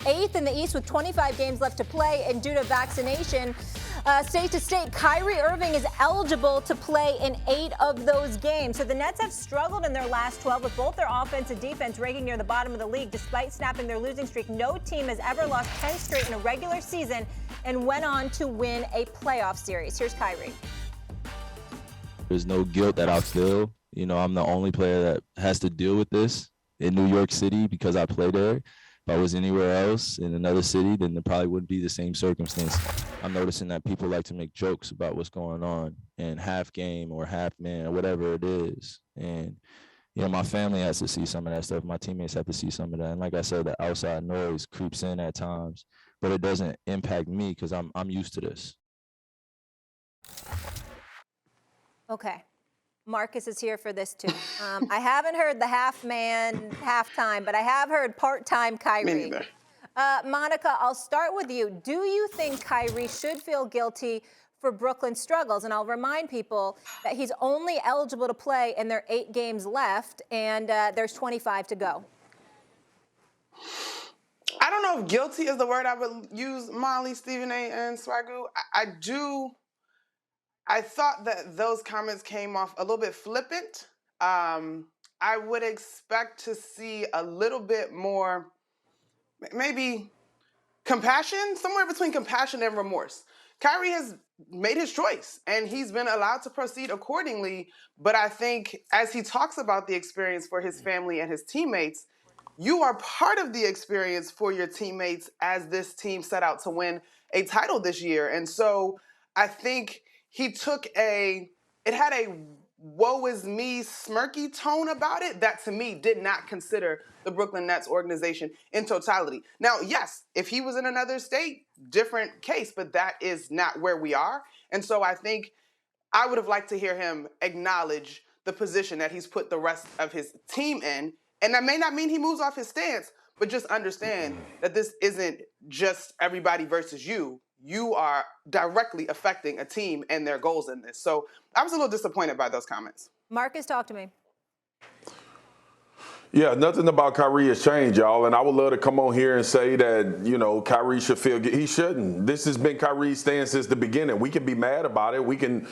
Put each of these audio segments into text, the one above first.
8th in the East with 25 games left to play, and due to vaccination, state to state, Kyrie Irving is eligible to play in 8 of those games. So the Nets have struggled in their last 12 with both their offense and defense ranking near the bottom of the league. Despite snapping their losing streak, no team has ever lost 10 straight in a regular season and went on to win a playoff series. Here's Kyrie. There's no guilt that I feel. You know, I'm the only player that has to deal with this in New York City because I play there. If I was anywhere else in another city, then it probably wouldn't be the same circumstance. I'm noticing that people like to make jokes about what's going on in half game or half man or whatever it is. And, you know, my family has to see some of that stuff. My teammates have to see some of that. And like I said, the outside noise creeps in at times, but it doesn't impact me because I'm used to this. Okay. Marcus is here for this, too. I haven't heard the half-man, half-time, but I have heard part-time Kyrie. Me neither. Monica, I'll start with you. Do you think Kyrie should feel guilty for Brooklyn's struggles? And I'll remind people that he's only eligible to play in their 8 games left, and there's 25 to go. I don't know if guilty is the word I would use, Molly, Stephen A, and Swagoo. I thought that those comments came off a little bit flippant. I would expect to see a little bit more, maybe compassion, somewhere between compassion and remorse. Kyrie has made his choice, and he's been allowed to proceed accordingly. But I think as he talks about the experience for his family and his teammates, you are part of the experience for your teammates as this team set out to win a title this year. And so I think he took it had a woe is me smirky tone about it that to me did not consider the Brooklyn Nets organization in totality. Now, yes, if he was in another state, different case, but that is not where we are. And so I think I would have liked to hear him acknowledge the position that he's put the rest of his team in. And that may not mean he moves off his stance, but just understand that this isn't just everybody versus you. You are directly affecting a team and their goals in this. So I was a little disappointed by those comments. Marcus, talk to me. Yeah, nothing about Kyrie has changed, y'all. And I would love to come on here and say that, you know, Kyrie should feel he shouldn't. This has been Kyrie's stance since the beginning. We can be mad about it. We can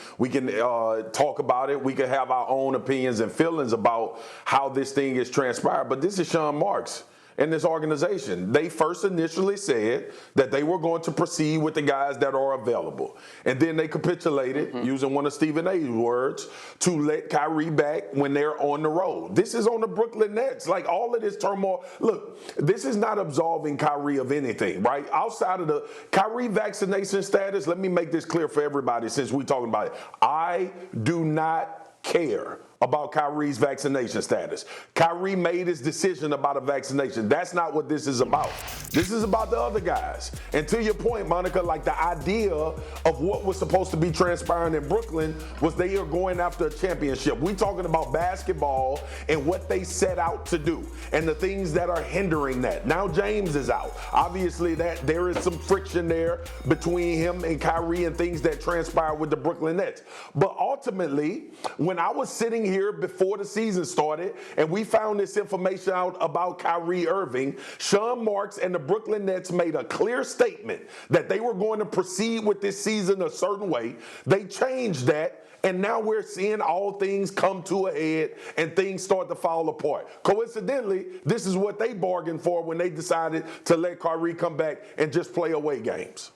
talk about it. We can have our own opinions and feelings about how this thing is transpired. But this is Sean Marks and this organization. They first initially said that they were going to proceed with the guys that are available. And then they capitulated, using one of Stephen A's words, to let Kyrie back when they're on the road. This is on the Brooklyn Nets. Like, all of this turmoil. Look, this is not absolving Kyrie of anything, right? Outside of the Kyrie vaccination status, let me make this clear for everybody since we're talking about it. I do not care about Kyrie's vaccination status. Kyrie made his decision about a vaccination. That's not what this is about. This is about the other guys. And to your point, Monica, like, the idea of what was supposed to be transpiring in Brooklyn was they are going after a championship. We're talking about basketball and what they set out to do and the things that are hindering that. Now James is out. Obviously that there is some friction there between him and Kyrie and things that transpire with the Brooklyn Nets. But ultimately, when I was sitting here before the season started and we found this information out about Kyrie Irving, Sean Marks and the Brooklyn Nets made a clear statement that they were going to proceed with this season a certain way. They changed that, and now we're seeing all things come to a head and things start to fall apart. Coincidentally, this is what they bargained for when they decided to let Kyrie come back and just play away games.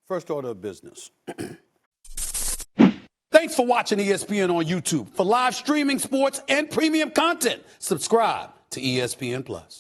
First order of business. Thanks for watching ESPN on YouTube. For live streaming, sports, and premium content, subscribe to ESPN+.